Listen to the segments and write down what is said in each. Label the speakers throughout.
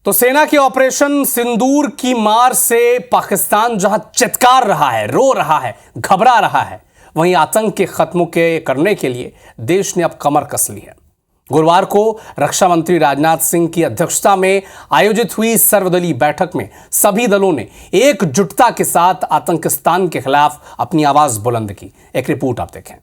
Speaker 1: तो सेना के ऑपरेशन सिंदूर की मार से पाकिस्तान जहां चित्कार रहा है, रो रहा है, घबरा रहा है, वहीं आतंक के खत्म करने के लिए देश ने अब कमर कस ली है। गुरुवार को रक्षा मंत्री राजनाथ सिंह की अध्यक्षता में आयोजित हुई सर्वदलीय बैठक में सभी दलों ने एकजुटता के साथ आतंकिस्तान के खिलाफ अपनी आवाज बुलंद की। एक रिपोर्ट आप देखें।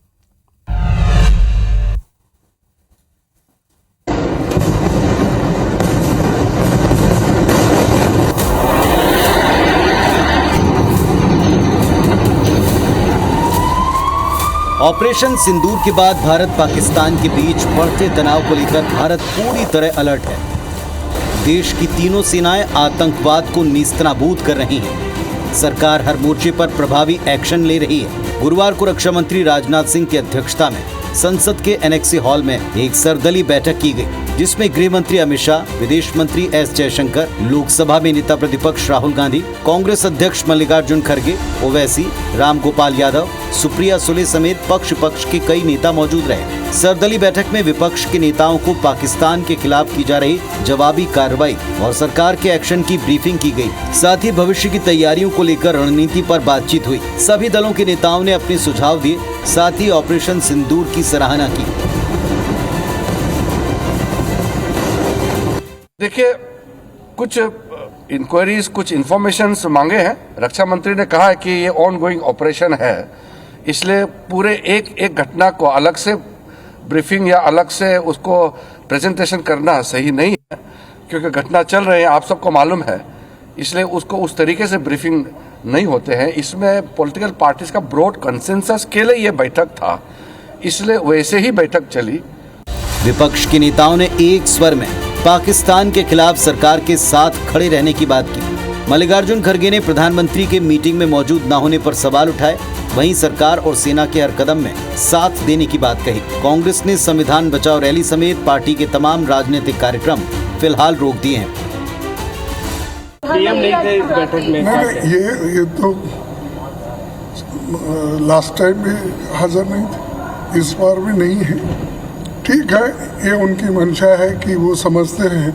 Speaker 2: ऑपरेशन सिंदूर के बाद भारत पाकिस्तान के बीच बढ़ते तनाव को लेकर भारत पूरी तरह अलर्ट है। देश की तीनों सेनाएं आतंकवाद को नेस्तनाबूद कर रही हैं। सरकार हर मोर्चे पर प्रभावी एक्शन ले रही है। गुरुवार को रक्षा मंत्री राजनाथ सिंह की अध्यक्षता में संसद के एनेक्सी हॉल में एक सर्वदलीय बैठक की गई, जिसमें गृह मंत्री अमित शाह, विदेश मंत्री एस जयशंकर, लोकसभा में नेता प्रतिपक्ष राहुल गांधी, कांग्रेस अध्यक्ष मल्लिकार्जुन खड़गे, ओवैसी, रामगोपाल यादव, सुप्रिया सुले समेत पक्ष के कई नेता मौजूद रहे। सर्वदलीय बैठक में विपक्ष के नेताओं को पाकिस्तान के खिलाफ की जा रही जवाबी कार्रवाई और सरकार के एक्शन की ब्रीफिंग की गई। साथ ही भविष्य की तैयारियों को लेकर रणनीति पर बातचीत हुई। सभी दलों के नेताओं ने अपने सुझाव दिए, साथ ही ऑपरेशन सिंदूर की सराहना की।
Speaker 3: देखिए, कुछ इंक्वायरीज, कुछ इंफॉर्मेशन मांगे हैं। रक्षा मंत्री ने कहा है कि ये ऑन गोइंग ऑपरेशन है, इसलिए पूरे एक घटना को अलग से ब्रीफिंग या अलग से उसको प्रेजेंटेशन करना सही नहीं है, क्योंकि घटना चल रहे हैं, आप सबको मालूम है, इसलिए उसको उस तरीके से ब्रीफिंग नहीं होते हैं। इसमें पॉलिटिकल पार्टीज का ब्रॉड कंसेंसस के लिए ये बैठक था, इसलिए वैसे ही बैठक चली।
Speaker 2: विपक्ष के नेताओं ने एक स्वर में पाकिस्तान के खिलाफ सरकार के साथ खड़े रहने की बात की। मल्लिकार्जुन खड़गे ने प्रधानमंत्री के मीटिंग में मौजूद न होने पर सवाल उठाए। वहीं सरकार और सेना के हर कदम में साथ देने की बात कही। कांग्रेस ने संविधान बचाओ रैली समेत पार्टी के तमाम राजनीतिक कार्यक्रम फिलहाल रोक दिए हैं।
Speaker 4: पीएम नहीं थे इस बैठक में।
Speaker 5: ये तो लास्ट टाइम भी हाजिर नहीं थे, इस बार भी नहीं है। ठीक है, ये उनकी मंशा है कि वो समझते हैं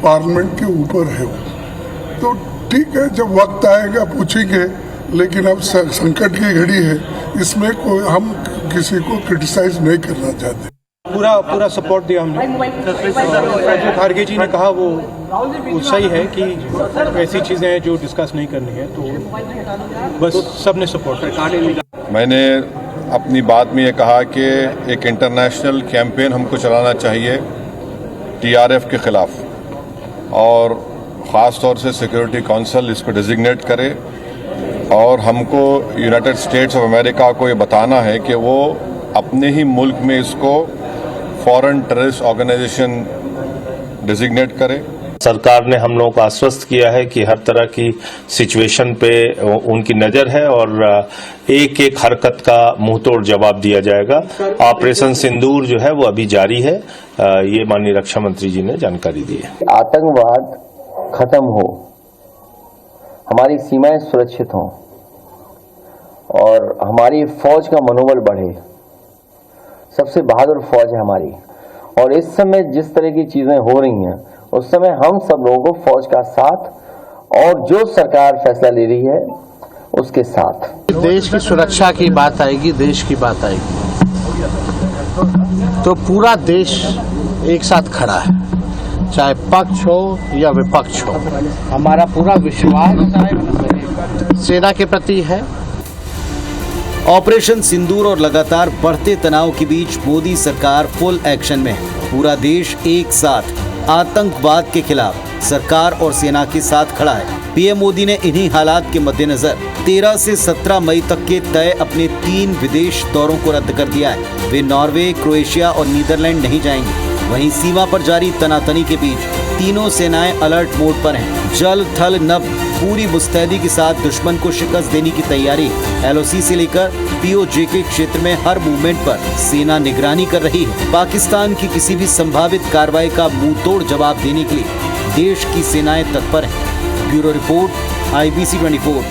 Speaker 5: पार्लियामेंट के ऊपर है वो, तो ठीक है, जब वक्त आएगा पूछेंगे। लेकिन अब संकट की घड़ी है, इसमें कोई हम किसी को क्रिटिसाइज नहीं करना चाहते।
Speaker 4: पूरा सपोर्ट दिया हमने। खड़गे जी ने कहा वो सही है कि ऐसी चीजें हैं जो डिस्कस नहीं करनी है, तो बस सबने सपोर्ट।
Speaker 6: मैंने अपनी बात में ये कहा कि एक इंटरनेशनल कैंपेन हमको चलाना चाहिए टीआरएफ के खिलाफ, और ख़ास तौर से सिक्योरिटी काउंसिल इसको डिजिग्नेट करे, और हमको यूनाइटेड स्टेट्स ऑफ अमेरिका को ये बताना है कि वो अपने ही मुल्क में इसको फॉरेन टेररिस्ट ऑर्गेनाइजेशन डिजिग्नेट करे।
Speaker 7: सरकार ने हम लोगों को आश्वस्त किया है कि हर तरह की सिचुएशन पे उनकी नजर है और एक एक हरकत का मुंहतोड़ जवाब दिया जाएगा। ऑपरेशन सिंदूर जो है वो अभी जारी है, ये माननीय रक्षा मंत्री जी ने जानकारी दी है।
Speaker 8: आतंकवाद खत्म हो, हमारी सीमाएं सुरक्षित हों और हमारी फौज का मनोबल बढ़े। सबसे बहादुर फौज है हमारी, और इस समय जिस तरह की चीजें हो रही हैं, उस समय हम सब लोगों को फौज का साथ और जो सरकार फैसला ले रही है उसके साथ।
Speaker 9: देश की सुरक्षा की बात आएगी, देश की बात आएगी, तो पूरा देश एक साथ खड़ा है, चाहे पक्ष हो या विपक्ष हो। हमारा पूरा विश्वास सेना के प्रति है।
Speaker 2: ऑपरेशन सिंदूर और लगातार बढ़ते तनाव के बीच मोदी सरकार फुल एक्शन में है। पूरा देश एक साथ आतंकवाद के खिलाफ सरकार और सेना के साथ खड़ा है। पीएम मोदी ने इन्हीं हालात के मद्देनजर 13 से 17 मई तक के तय अपने 3 विदेश दौरों को रद्द कर दिया है। वे नॉर्वे, क्रोएशिया और नीदरलैंड नहीं जाएंगे। वहीं सीमा पर जारी तनातनी के बीच तीनों सेनाएं अलर्ट मोड पर हैं। जल, थल, नभ पूरी मुस्तैदी के साथ दुश्मन को शिकस्त देने की तैयारी। एलओसी से लेकर पीओजे के क्षेत्र में हर मूवमेंट पर सेना निगरानी कर रही है। पाकिस्तान की किसी भी संभावित कार्रवाई का मुंहतोड़ जवाब देने के लिए देश की सेनाएं तत्पर हैं। Bureau report, IBC 24।